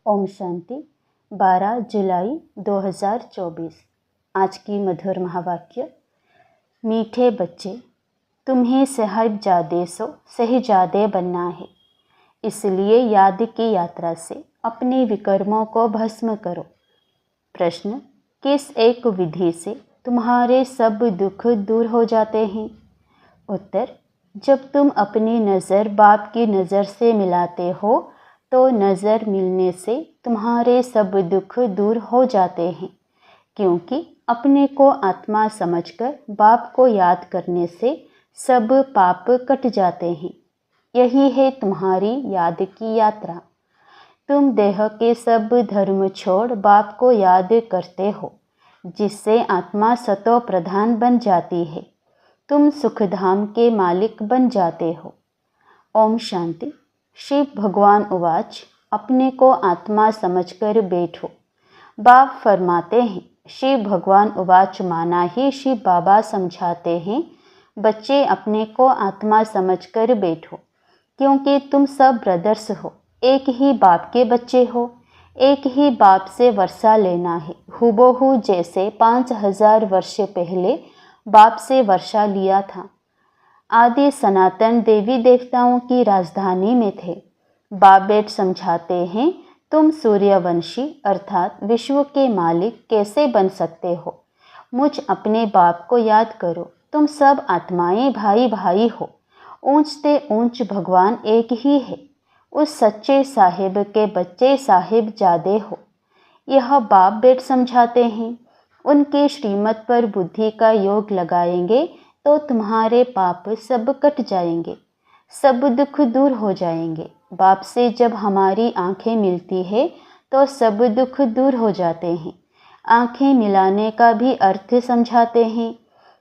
ओम शांति। 12 जुलाई 2024। आज की मधुर महावाक्य। मीठे बच्चे, तुम्हें साहिबजादे बनना है, इसलिए याद की यात्रा से अपने विकर्मों को भस्म करो। प्रश्न, किस एक विधि से तुम्हारे सब दुख दूर हो जाते हैं? उत्तर, जब तुम अपनी नज़र बाप की नज़र से मिलाते हो तो नज़र मिलने से तुम्हारे सब दुख दूर हो जाते हैं, क्योंकि अपने को आत्मा समझकर बाप को याद करने से सब पाप कट जाते हैं। यही है तुम्हारी याद की यात्रा। तुम देह के सब धर्म छोड़ बाप को याद करते हो, जिससे आत्मा सतो प्रधान बन जाती है। तुम सुखधाम के मालिक बन जाते हो। ओम शांति। शिव भगवान उवाच, अपने को आत्मा समझकर बैठो। बाप फरमाते हैं, शिव भगवान उवाच माना ही शिव बाबा समझाते हैं, बच्चे अपने को आत्मा समझकर बैठो, क्योंकि तुम सब ब्रदर्स हो, एक ही बाप के बच्चे हो। एक ही बाप से वर्षा लेना है, हुबहू जैसे 5000 वर्ष पहले बाप से वर्षा लिया था। आदि सनातन देवी देवताओं की राजधानी में थे। बाप बेट समझाते हैं, तुम सूर्यवंशी अर्थात विश्व के मालिक कैसे बन सकते हो? मुझ अपने बाप को याद करो। तुम सब आत्माएं भाई भाई हो। ऊंच से ऊंच भगवान एक ही है। उस सच्चे साहिब के बच्चे साहिबजादे हो। यह बाप बेट समझाते हैं। उनके श्रीमत पर बुद्धि का योग लगाएंगे तो तुम्हारे पाप सब कट जाएंगे, सब दुख दूर हो जाएंगे। बाप से जब हमारी आंखें मिलती है तो सब दुख दूर हो जाते हैं। आंखें मिलाने का भी अर्थ समझाते हैं।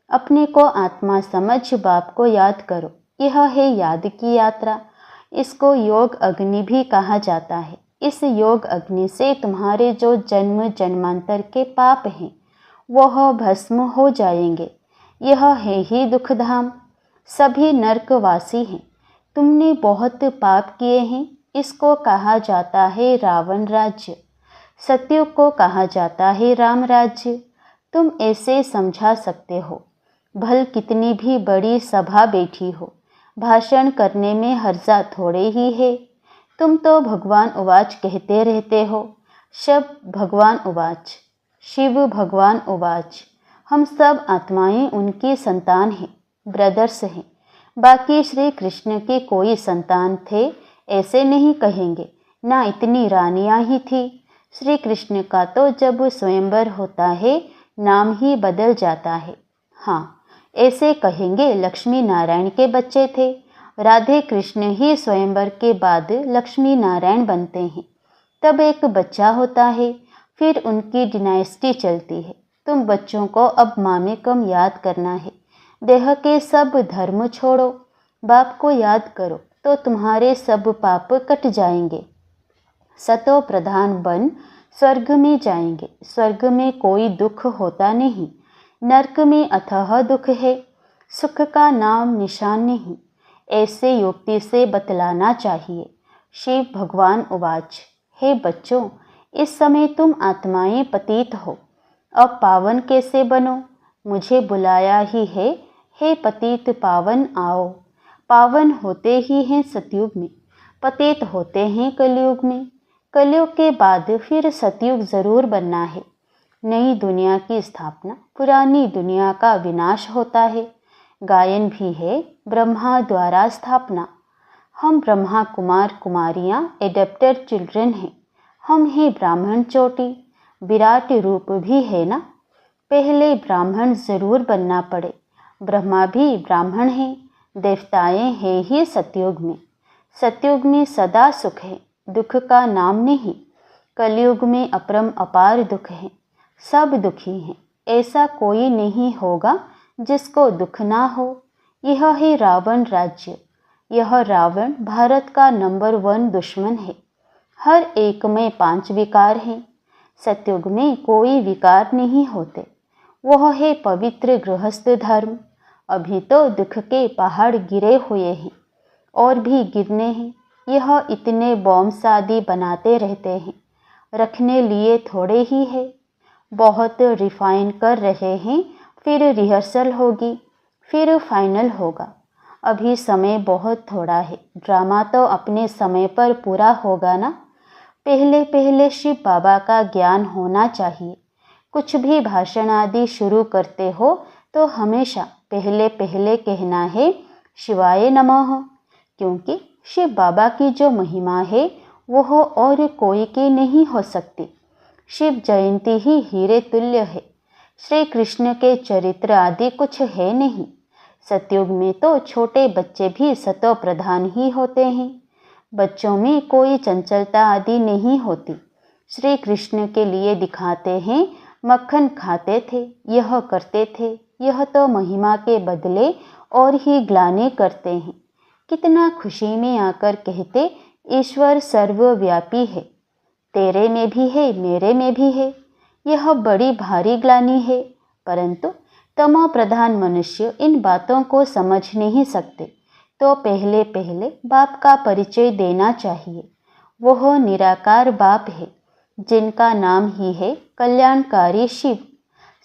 अपने को आत्मा समझ बाप को याद करो। यह है याद की यात्रा। इसको योग अग्नि भी कहा जाता है। इस योग अग्नि से तुम्हारे जो जन्म जन्मांतर के पाप हैं वह भस्म हो जाएंगे। यह है ही दुखधाम। सभी नरकवासी हैं। तुमने बहुत पाप किए हैं। इसको कहा जाता है रावण राज्य। सत्युग को कहा जाता है राम राज्य। तुम ऐसे समझा सकते हो। भल कितनी भी बड़ी सभा बैठी हो, भाषण करने में हर्जा थोड़े ही है। तुम तो भगवान उवाच कहते रहते हो। शब भगवान उवाच, शिव भगवान उवाच। हम सब आत्माएं उनकी संतान हैं, ब्रदर्स हैं। बाकी श्री कृष्ण के कोई संतान थे ऐसे नहीं कहेंगे, ना इतनी रानियां ही थी। श्री कृष्ण का तो जब स्वयंवर होता है नाम ही बदल जाता है। हाँ, ऐसे कहेंगे लक्ष्मी नारायण के बच्चे थे। राधे कृष्ण ही स्वयंवर के बाद लक्ष्मी नारायण बनते हैं। तब एक बच्चा होता है, फिर उनकी डिनाइस्टी चलती है। तुम बच्चों को अब मामे कम याद करना है। देह के सब धर्म छोड़ो, बाप को याद करो तो तुम्हारे सब पाप कट जाएंगे। सतो प्रधान बन स्वर्ग में जाएंगे। स्वर्ग में कोई दुख होता नहीं, नरक में अथाह दुख है। सुख का नाम निशान नहीं। ऐसे युक्ति से बतलाना चाहिए। शिव भगवान उवाच, हे बच्चों, इस समय तुम आत्माएं पतित हो, अब पावन कैसे बनो? मुझे बुलाया ही है, हे पतित पावन आओ। पावन होते ही हैं सतयुग में, पतित होते हैं कलयुग में। कलयुग के बाद फिर सतयुग जरूर बनना है। नई दुनिया की स्थापना, पुरानी दुनिया का विनाश होता है। गायन भी है, ब्रह्मा द्वारा स्थापना। हम ब्रह्मा कुमार कुमारियाँ एडेप्टेड चिल्ड्रन हैं। हम हैं ब्राह्मण चोटी। विराट रूप भी है ना। पहले ब्राह्मण जरूर बनना पड़े। ब्रह्मा भी ब्राह्मण हैं। देवताएं हैं ही सतयुग में। सतयुग में सदा सुख है, दुख का नाम नहीं। कलयुग में अपरम अपार दुख है, सब दुखी हैं। ऐसा कोई नहीं होगा जिसको दुख ना हो। यह है रावण राज्य। यह रावण भारत का नंबर 1 दुश्मन है। हर एक में 5 विकार हैं। सतयुग में कोई विकार नहीं होते। वह है पवित्र गृहस्थ धर्म। अभी तो दुख के पहाड़ गिरे हुए हैं और भी गिरने हैं। यह इतने बॉम्ब शादी बनाते रहते हैं। रखने लिए थोड़े ही है। बहुत रिफाइन कर रहे हैं, फिर रिहर्सल होगी, फिर फाइनल होगा। अभी समय बहुत थोड़ा है, ड्रामा तो अपने समय पर पूरा होगा ना। पहले पहले शिव बाबा का ज्ञान होना चाहिए। कुछ भी भाषण आदि शुरू करते हो तो हमेशा पहले पहले कहना है शिवाय नमः, क्योंकि शिव बाबा की जो महिमा है वह और कोई की नहीं हो सकती। शिव जयंती ही हीरे तुल्य है। श्री कृष्ण के चरित्र आदि कुछ है नहीं। सतयुग में तो छोटे बच्चे भी सतो प्रधान ही होते हैं। बच्चों में कोई चंचलता आदि नहीं होती। श्री कृष्ण के लिए दिखाते हैं, मक्खन खाते थे, यह करते थे, यह तो महिमा के बदले और ही ग्लानि करते हैं। कितना खुशी में आकर कहते ईश्वर सर्वव्यापी है, तेरे में भी है, मेरे में भी है। यह बड़ी भारी ग्लानि है, परंतु तमो प्रधान मनुष्य इन बातों को समझ नहीं सकते। तो पहले पहले बाप का परिचय देना चाहिए। वह निराकार बाप है, जिनका नाम ही है कल्याणकारी शिव,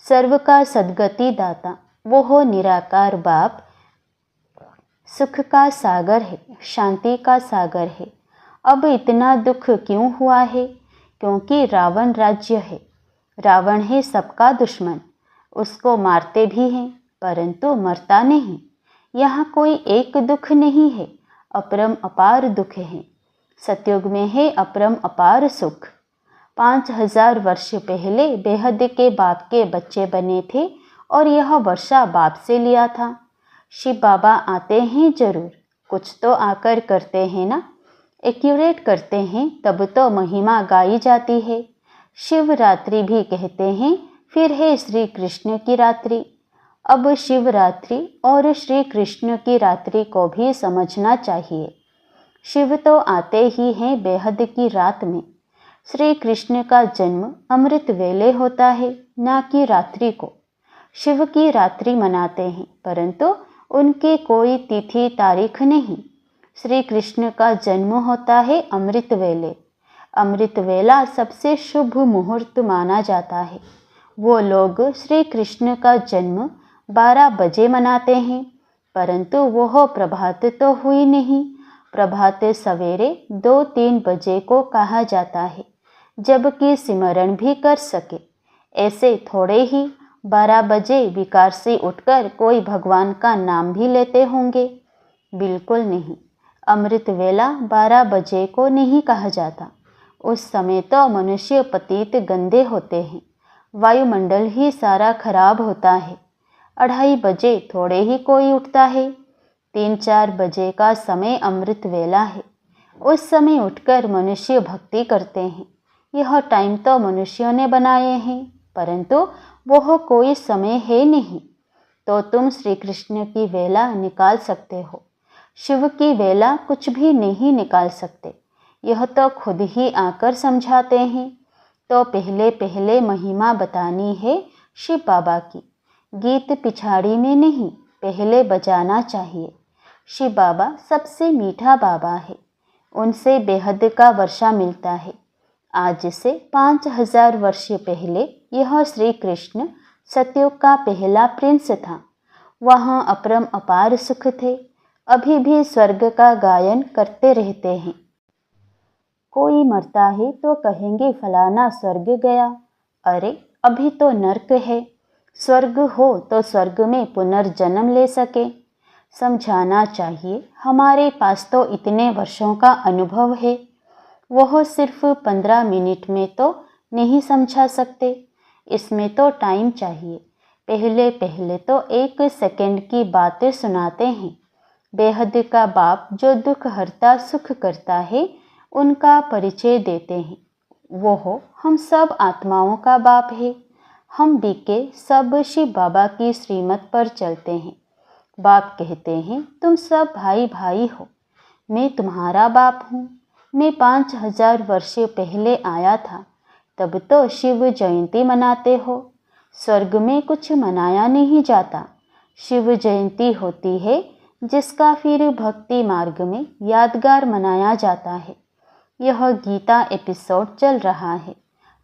सर्व का सद्गति दाता। वह निराकार बाप सुख का सागर है, शांति का सागर है। अब इतना दुख क्यों हुआ है? क्योंकि रावण राज्य है। रावण है सबका दुश्मन। उसको मारते भी हैं, परंतु मरता नहीं। यहाँ कोई एक दुख नहीं है, अपरम अपार दुख है। सतयुग में है अपरम अपार सुख। 5000 वर्ष पहले बेहद के बाप के बच्चे बने थे और यह वर्षा बाप से लिया था। शिव बाबा आते हैं जरूर, कुछ तो आकर करते हैं ना। एक्यूरेट करते हैं तब तो महिमा गाई जाती है। शिवरात्रि भी कहते हैं, फिर है श्री कृष्ण की रात्रि। अब शिवरात्रि और श्री कृष्ण की रात्रि को भी समझना चाहिए। शिव तो आते ही हैं बेहद की रात में। श्री कृष्ण का जन्म अमृत वेले होता है, ना कि रात्रि को। शिव की रात्रि मनाते हैं, परंतु उनके कोई तिथि तारीख नहीं। श्री कृष्ण का जन्म होता है अमृत वेले। अमृत वेला सबसे शुभ मुहूर्त माना जाता है। वो लोग श्री कृष्ण का जन्म 12 बजे मनाते हैं, परंतु वह प्रभात तो हुई नहीं। प्रभात सवेरे 2-3 बजे को कहा जाता है, जबकि सिमरण भी कर सके। ऐसे थोड़े ही 12 बजे विकार से उठकर कोई भगवान का नाम भी लेते होंगे? बिल्कुल नहीं। अमृत वेला 12 बजे को नहीं कहा जाता। उस समय तो मनुष्य पतित गंदे होते हैं, वायुमंडल ही सारा खराब होता है। 2:30 बजे थोड़े ही कोई उठता है। 3-4 बजे का समय अमृत वेला है। उस समय उठकर मनुष्य भक्ति करते हैं। यह टाइम तो मनुष्यों ने बनाए हैं, परंतु वह कोई समय है नहीं। तो तुम श्री कृष्ण की वेला निकाल सकते हो, शिव की वेला कुछ भी नहीं निकाल सकते। यह तो खुद ही आकर समझाते हैं। तो पहले पहले महिमा बतानी है शिव बाबा की। गीत पिछाड़ी में नहीं, पहले बजाना चाहिए। शिव बाबा सबसे मीठा बाबा है, उनसे बेहद का वर्षा मिलता है। आज से 5000 वर्ष पहले यह श्री कृष्ण सतयुग का पहला प्रिंस था। वहाँ अपरम अपार सुख थे। अभी भी स्वर्ग का गायन करते रहते हैं। कोई मरता है तो कहेंगे फलाना स्वर्ग गया। अरे अभी तो नर्क है। स्वर्ग हो तो स्वर्ग में पुनर्जन्म ले सके। समझाना चाहिए, हमारे पास तो इतने वर्षों का अनुभव है। वह सिर्फ 15 मिनट में तो नहीं समझा सकते। इसमें तो टाइम चाहिए। पहले पहले तो 1 सेकंड की बातें सुनाते हैं। बेहद का बाप जो दुख हरता सुख करता है, उनका परिचय देते हैं। वो हम सब आत्माओं का बाप है। हम बीके सब शिव बाबा की श्रीमत पर चलते हैं। बाप कहते हैं, तुम सब भाई भाई हो, मैं तुम्हारा बाप हूँ। मैं 5000 वर्ष पहले आया था, तब तो शिव जयंती मनाते हो। स्वर्ग में कुछ मनाया नहीं जाता। शिव जयंती होती है जिसका फिर भक्ति मार्ग में यादगार मनाया जाता है। यह गीता एपिसोड चल रहा है।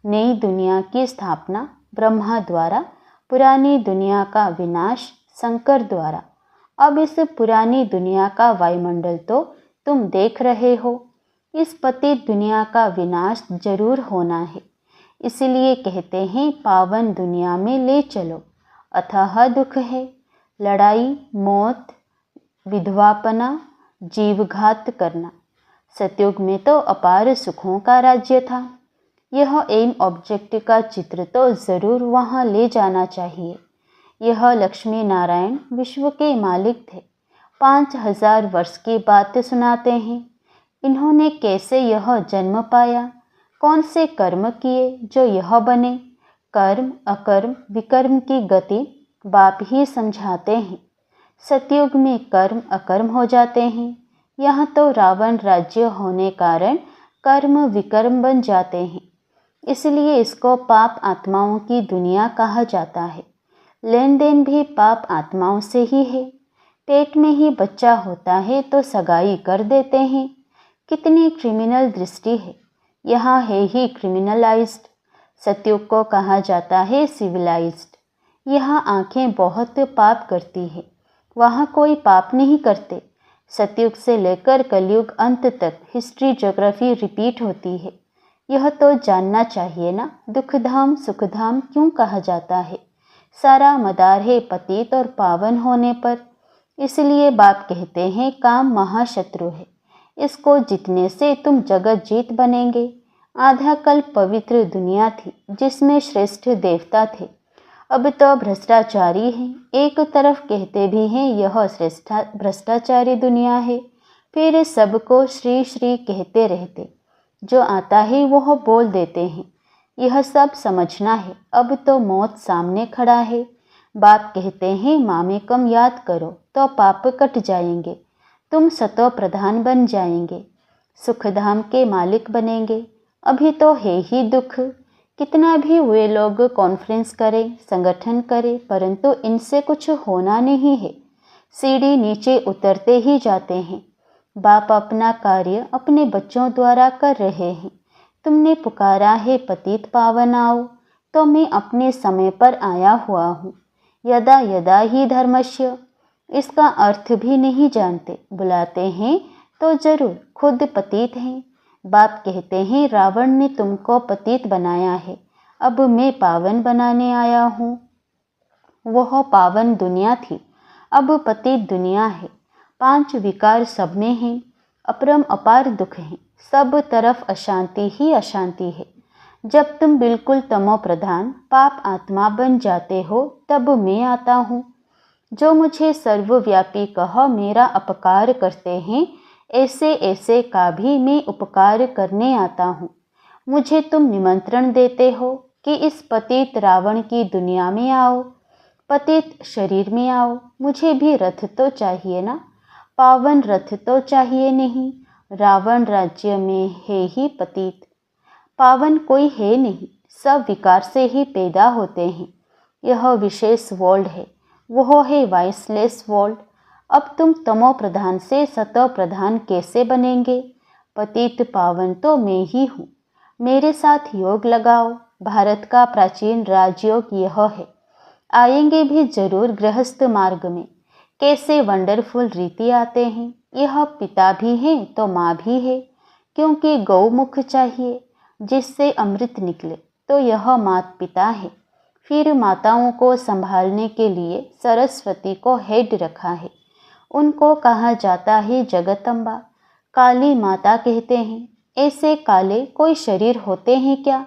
नई दुनिया की स्थापना ब्रह्मा द्वारा, पुरानी दुनिया का विनाश शंकर द्वारा। अब इस पुरानी दुनिया का वायुमंडल तो तुम देख रहे हो। इस पतित दुनिया का विनाश जरूर होना है, इसलिए कहते हैं पावन दुनिया में ले चलो। अथाह दुख है, लड़ाई, मौत, विधवापना, जीवघात करना। सतयुग में तो अपार सुखों का राज्य था। यह एम ऑब्जेक्ट का चित्र तो ज़रूर वहाँ ले जाना चाहिए। यह लक्ष्मी नारायण विश्व के मालिक थे। 5000 वर्ष की बात सुनाते हैं। इन्होंने कैसे यह जन्म पाया, कौन से कर्म किए जो यह बने। कर्म अकर्म विकर्म की गति बाप ही समझाते हैं। सतयुग में कर्म अकर्म हो जाते हैं। यहाँ तो रावण राज्य होने कारण कर्म विकर्म बन जाते हैं, इसलिए इसको पाप आत्माओं की दुनिया कहा जाता है। लेन देन भी पाप आत्माओं से ही है। पेट में ही बच्चा होता है तो सगाई कर देते हैं। कितनी क्रिमिनल दृष्टि है। यहाँ है ही क्रिमिनलाइज्ड। सतयुग को कहा जाता है सिविलाइज्ड। यहाँ आंखें बहुत पाप करती है, वहाँ कोई पाप नहीं करते। सतयुग से लेकर कलयुग अंत तक हिस्ट्री ज्योग्राफी रिपीट होती है। यह तो जानना चाहिए ना, दुखधाम सुखधाम क्यों कहा जाता है। सारा मदार है पतित और पावन होने पर। इसलिए बाप कहते हैं काम महाशत्रु है, इसको जीतने से तुम जगत जीत बनेंगे। आधा कल्प पवित्र दुनिया थी जिसमें श्रेष्ठ देवता थे, अब तो भ्रष्टाचारी हैं। एक तरफ कहते भी हैं यह भ्रष्टाचारी दुनिया है, फिर सबको श्री श्री कहते रहते। जो आता है वह बोल देते हैं। यह सब समझना है। अब तो मौत सामने खड़ा है। बाप कहते हैं मामेकम याद करो तो पाप कट जाएंगे, तुम सतो प्रधान बन जाएंगे, सुखधाम के मालिक बनेंगे। अभी तो है ही दुख। कितना भी वे लोग कॉन्फ्रेंस करें, संगठन करें, परंतु इनसे कुछ होना नहीं है। सीढ़ी नीचे उतरते ही जाते हैं। बाप अपना कार्य अपने बच्चों द्वारा कर रहे हैं। तुमने पुकारा है पतित पावन आओ, तो मैं अपने समय पर आया हुआ हूँ। यदा यदा ही धर्मस्य, इसका अर्थ भी नहीं जानते, बुलाते हैं तो जरूर खुद पतित हैं। बाप कहते हैं रावण ने तुमको पतित बनाया है, अब मैं पावन बनाने आया हूँ। वह पावन दुनिया थी, अब पतित दुनिया है। 5 विकार सब में हैं, अपरम अपार दुख हैं, सब तरफ अशांति ही अशांति है। जब तुम बिल्कुल तमो प्रधान पाप आत्मा बन जाते हो तब मैं आता हूँ। जो मुझे सर्वव्यापी कह मेरा अपकार करते हैं, ऐसे ऐसे का भी मैं उपकार करने आता हूँ। मुझे तुम निमंत्रण देते हो कि इस पतित रावण की दुनिया में आओ, पतित शरीर में आओ। मुझे भी रथ तो चाहिए ना, पावन रथ तो चाहिए नहीं। रावण राज्य में है ही पतित, पावन कोई है नहीं, सब विकार से ही पैदा होते हैं। यह विशेष वर्ल्ड है, वह है वाइसलेस वर्ल्ड। अब तुम तमो प्रधान से सतो प्रधान कैसे बनेंगे। पतित पावन तो मैं ही हूँ। मेरे साथ योग लगाओ। भारत का प्राचीन राजयोग यह है। आएंगे भी जरूर गृहस्थ मार्ग में। कैसे वंडरफुल रीति आते हैं। यह पिता भी है तो माँ भी है, क्योंकि गौमुख चाहिए जिससे अमृत निकले, तो यह माता पिता है। फिर माताओं को संभालने के लिए सरस्वती को हेड रखा है। उनको कहा जाता है जगदम्बा, काली माता कहते हैं। ऐसे काले कोई शरीर होते हैं क्या।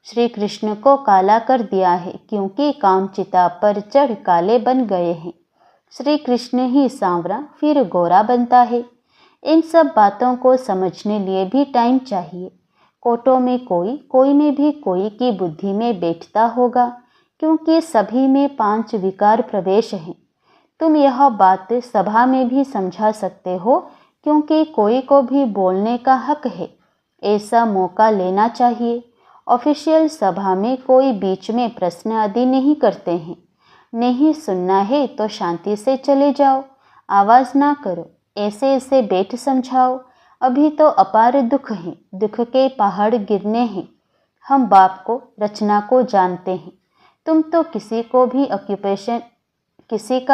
श्री कृष्ण को काला कर दिया है क्योंकि कामचिता पर चढ़ काले बन गए हैं। श्री कृष्ण ही सांवरा फिर गोरा बनता है। इन सब बातों को समझने लिए भी टाइम चाहिए। कोटों में कोई, कोई में भी कोई की बुद्धि में बैठता होगा, क्योंकि सभी में 5 विकार प्रवेश हैं। तुम यह बात सभा में भी समझा सकते हो, क्योंकि कोई को भी बोलने का हक है। ऐसा मौका लेना चाहिए। ऑफिशियल सभा में कोई बीच में प्रश्न आदि नहीं करते हैं। नहीं सुनना है तो शांति से चले जाओ, आवाज़ ना करो, ऐसे ऐसे बैठ समझाओ। अभी तो अपार दुख हैं, दुख के पहाड़ गिरने हैं। हम बाप को, रचना को जानते हैं। तुम तो किसी का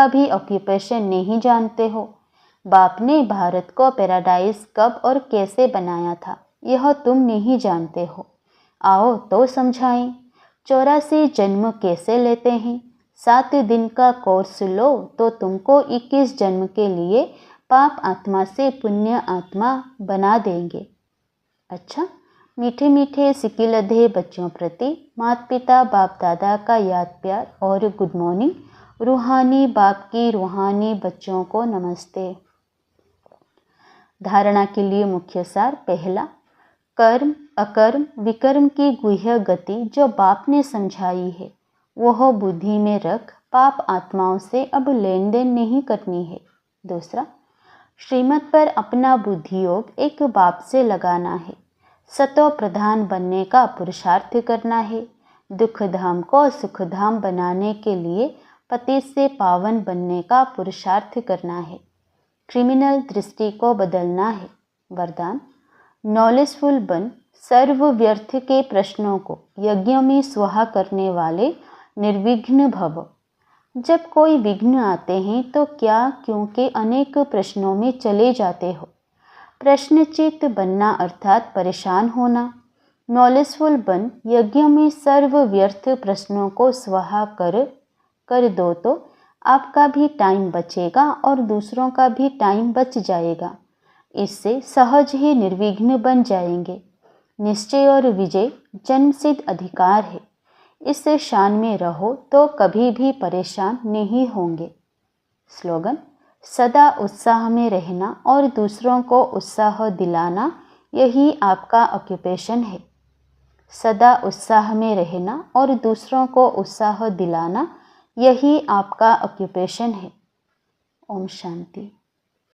भी ऑक्यूपेशन नहीं जानते हो। बाप ने भारत को पैराडाइज कब और कैसे बनाया था, यह तुम नहीं जानते हो। आओ तो समझाएं। 84 जन्म कैसे लेते हैं? 7 दिन का कोर्स लो तो तुमको 21 जन्म के लिए पाप आत्मा से पुण्य आत्मा बना देंगे। अच्छा, मीठे मीठे सिकिलधे बच्चों प्रति माता पिता बाप दादा का याद प्यार और गुड मॉर्निंग। रूहानी बाप की रूहानी बच्चों को नमस्ते। धारणा के लिए मुख्य सार। पहला, कर्म अकर्म विकर्म की गुह्य गति जो बाप ने समझाई है वह बुद्धि में रख पाप आत्माओं से अब लेन देन नहीं करनी है। दूसरा, श्रीमत पर अपना बुद्धि योग एक बाप से लगाना है। सतो प्रधान बनने का पुरुषार्थ करना है। दुख धाम को सुख धाम बनाने के लिए पति से पावन बनने का पुरुषार्थ करना है। क्रिमिनल दृष्टि को बदलना है। वरदान, नॉलेजफुल बन, सर्व व्यर्थ के प्रश्नों को यज्ञ में स्वाहा करने वाले निर्विघ्न भव। जब कोई विघ्न आते हैं तो क्या क्योंकि अनेक प्रश्नों में चले जाते हो। प्रश्नचित बनना अर्थात परेशान होना। नॉलेजफुल बन, यज्ञ में सर्व व्यर्थ प्रश्नों को स्वाहा कर दो तो आपका भी टाइम बचेगा और दूसरों का भी टाइम बच जाएगा। इससे सहज ही निर्विघ्न बन जाएंगे। निश्चय और विजय जन्मसिद्ध अधिकार है। इस शान में रहो तो कभी भी परेशान नहीं होंगे। स्लोगन, सदा उत्साह में रहना और दूसरों को उत्साह दिलाना, यही आपका ऑक्यूपेशन है। सदा उत्साह में रहना और दूसरों को उत्साह दिलाना, यही आपका ऑक्यूपेशन है। ओम शांति।